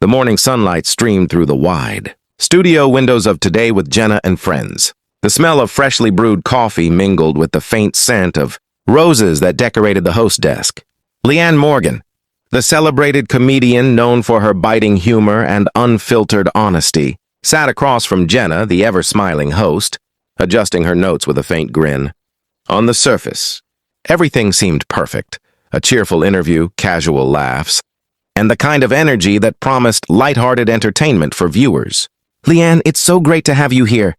The morning sunlight streamed through the wide studio windows of Today with Jenna and Friends. The smell of freshly brewed coffee mingled with the faint scent of roses that decorated the host desk. Leanne Morgan, the celebrated comedian known for her biting humor and unfiltered honesty, sat across from Jenna, the ever-smiling host, adjusting her notes with a faint grin. On the surface, everything seemed perfect. A cheerful interview, casual laughs, and the kind of energy that promised lighthearted entertainment for viewers. Leanne, it's so great to have you here.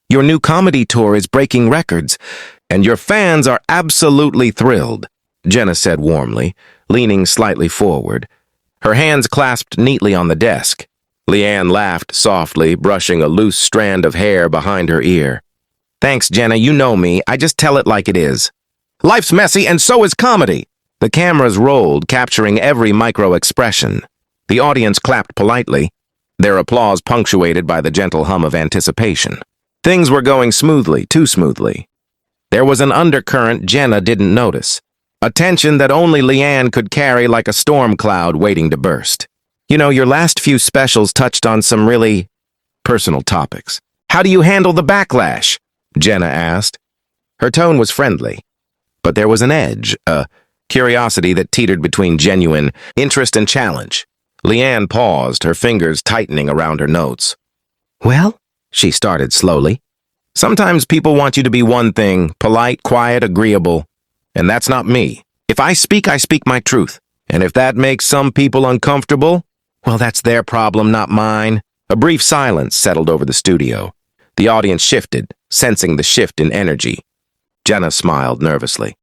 Your new comedy tour is breaking records, and your fans are absolutely thrilled, Jenna said warmly, leaning slightly forward, her hands clasped neatly on the desk. Leanne laughed softly, brushing a loose strand of hair behind her ear. Thanks, Jenna, you know me. I just tell it like it is. Life's messy, and so is comedy. The cameras rolled, capturing every micro-expression. The audience clapped politely, their applause punctuated by the gentle hum of anticipation. Things were going smoothly, too smoothly. There was an undercurrent Jenna didn't notice, a tension that only Leanne could carry like a storm cloud waiting to burst. You know, your last few specials touched on some really personal topics. How do you handle the backlash? Jenna asked. Her tone was friendly, but there was an edge, a curiosity that teetered between genuine interest and challenge. Leanne paused, her fingers tightening around her notes. Well, she started slowly. Sometimes people want you to be one thing, polite, quiet, agreeable, and that's not me. If I speak my truth. And if that makes some people uncomfortable, well, that's their problem, not mine. A brief silence settled over the studio. The audience shifted, sensing the shift in energy. Jenna smiled nervously,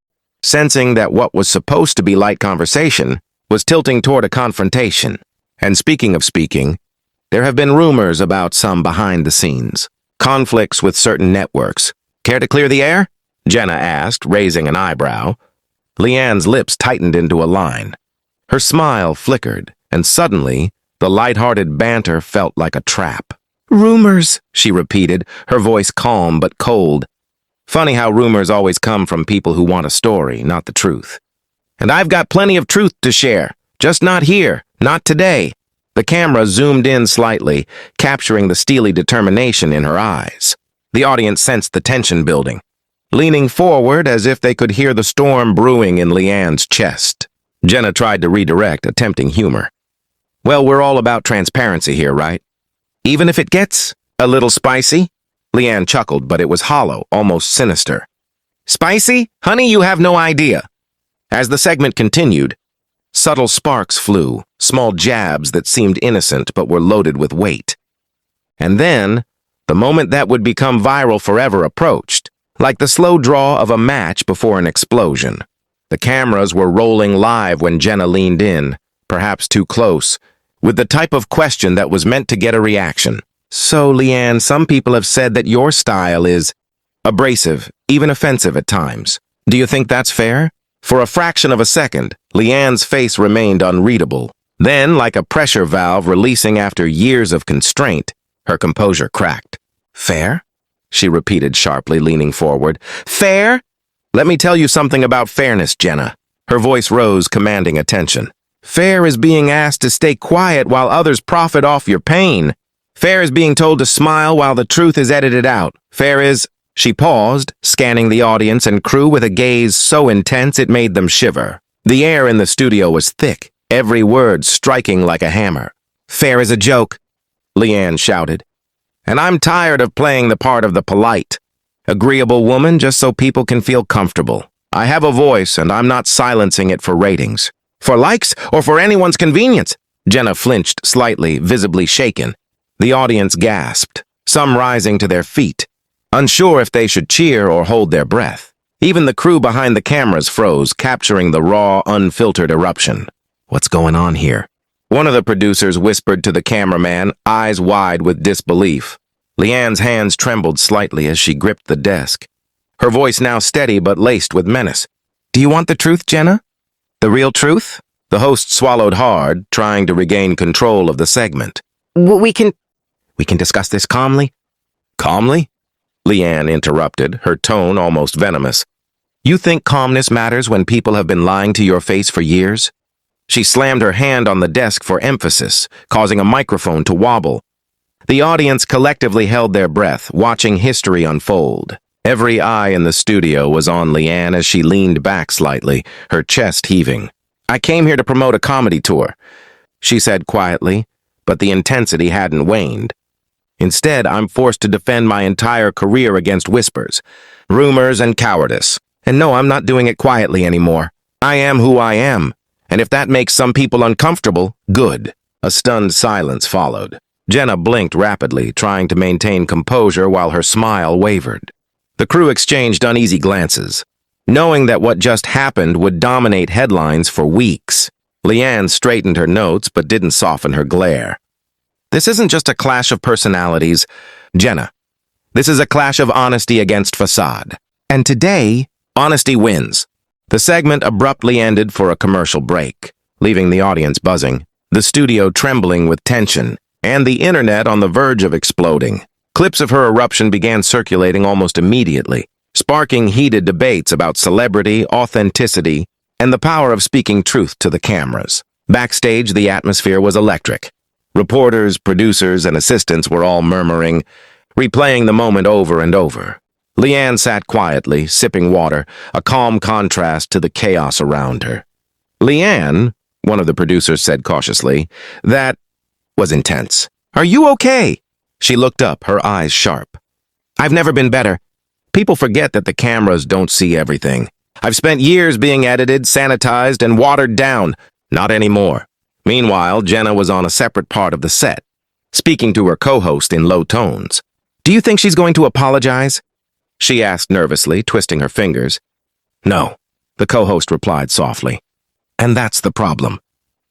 sensing that what was supposed to be light conversation was tilting toward a confrontation. And speaking of speaking, there have been rumors about some behind-the-scenes conflicts with certain networks. Care to clear the air? Jenna asked, raising an eyebrow. Leanne's lips tightened into a line. Her smile flickered, and suddenly, the light-hearted banter felt like a trap. Rumors, she repeated, her voice calm but cold. Funny how rumors always come from people who want a story, not the truth. And I've got plenty of truth to share, just not here, not today. The camera zoomed in slightly, capturing the steely determination in her eyes. The audience sensed the tension building, leaning forward as if they could hear the storm brewing in Leanne's chest. Jenna tried to redirect, attempting humor. Well, we're all about transparency here, right? Even if it gets a little spicy? Leanne chuckled, but it was hollow, almost sinister. Spicy? Honey, you have no idea. As the segment continued, subtle sparks flew, small jabs that seemed innocent but were loaded with weight. And then, the moment that would become viral forever approached, like the slow draw of a match before an explosion. The cameras were rolling live when Jenna leaned in, perhaps too close, with the type of question that was meant to get a reaction. So, Leanne, some people have said that your style is abrasive, even offensive at times. Do you think that's fair? For a fraction of a second, Leanne's face remained unreadable. Then, like a pressure valve releasing after years of constraint, her composure cracked. Fair? She repeated sharply, leaning forward. Fair? Let me tell you something about fairness, Jenna. Her voice rose, commanding attention. Fair is being asked to stay quiet while others profit off your pain. Fair is being told to smile while the truth is edited out. Fair is... She paused, scanning the audience and crew with a gaze so intense it made them shiver. The air in the studio was thick, every word striking like a hammer. Fair is a joke, Leanne shouted. And I'm tired of playing the part of the polite, agreeable woman just so people can feel comfortable. I have a voice, and I'm not silencing it for ratings. For likes or for anyone's convenience? Jenna flinched slightly, visibly shaken. The audience gasped, some rising to their feet, unsure if they should cheer or hold their breath. Even the crew behind the cameras froze, capturing the raw, unfiltered eruption. What's going on here? One of the producers whispered to the cameraman, eyes wide with disbelief. Leanne's hands trembled slightly as she gripped the desk, her voice now steady but laced with menace. Do you want the truth, Jenna? The real truth? The host swallowed hard, trying to regain control of the segment. We can discuss this calmly. Calmly? Leanne interrupted, her tone almost venomous. You think calmness matters when people have been lying to your face for years? She slammed her hand on the desk for emphasis, causing a microphone to wobble. The audience collectively held their breath, watching history unfold. Every eye in the studio was on Leanne as she leaned back slightly, her chest heaving. "I came here to promote a comedy tour," she said quietly, but the intensity hadn't waned. "Instead, I'm forced to defend my entire career against whispers, rumors, and cowardice. And no, I'm not doing it quietly anymore. I am who I am. And if that makes some people uncomfortable, good." A stunned silence followed. Jenna blinked rapidly, trying to maintain composure while her smile wavered. The crew exchanged uneasy glances, knowing that what just happened would dominate headlines for weeks. Leanne straightened her notes but didn't soften her glare. "This isn't just a clash of personalities, Jenna. This is a clash of honesty against facade. And today, honesty wins." The segment abruptly ended for a commercial break, leaving the audience buzzing, the studio trembling with tension, and the internet on the verge of exploding. Clips of her eruption began circulating almost immediately, sparking heated debates about celebrity, authenticity, and the power of speaking truth to the cameras. Backstage, the atmosphere was electric. Reporters, producers, and assistants were all murmuring, replaying the moment over and over. Leanne sat quietly, sipping water, a calm contrast to the chaos around her. "Leanne," one of the producers said cautiously, "that was intense. Are you okay?" She looked up, her eyes sharp. "I've never been better. People forget that the cameras don't see everything. I've spent years being edited, sanitized, and watered down. Not anymore." Meanwhile, Jenna was on a separate part of the set, speaking to her co-host in low tones. "Do you think she's going to apologize?" she asked nervously, twisting her fingers. "No," the co-host replied softly. "And that's the problem.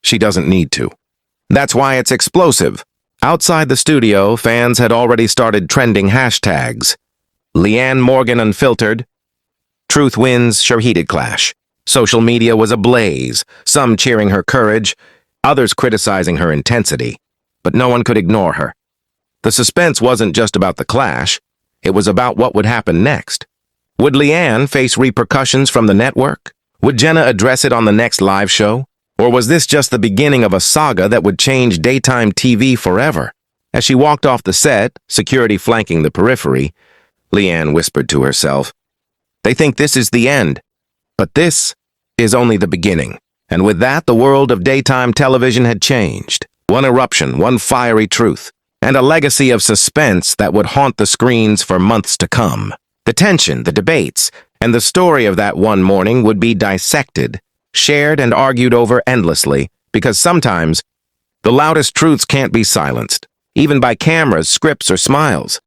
She doesn't need to. That's why it's explosive." Outside the studio, fans had already started trending hashtags. Leanne Morgan Unfiltered, Truth Wins Shahidi Clash. Social media was ablaze, some cheering her courage, others criticizing her intensity. But no one could ignore her. The suspense wasn't just about the clash, it was about what would happen next. Would Leanne face repercussions from the network? Would Jenna address it on the next live show? Or was this just the beginning of a saga that would change daytime TV forever? As she walked off the set, security flanking the periphery, Leanne whispered to herself, "They think this is the end, but this is only the beginning." And with that, the world of daytime television had changed. One eruption, one fiery truth, and a legacy of suspense that would haunt the screens for months to come. The tension, the debates, and the story of that one morning would be dissected, shared and argued over endlessly, because sometimes the loudest truths can't be silenced, even by cameras, scripts, or smiles.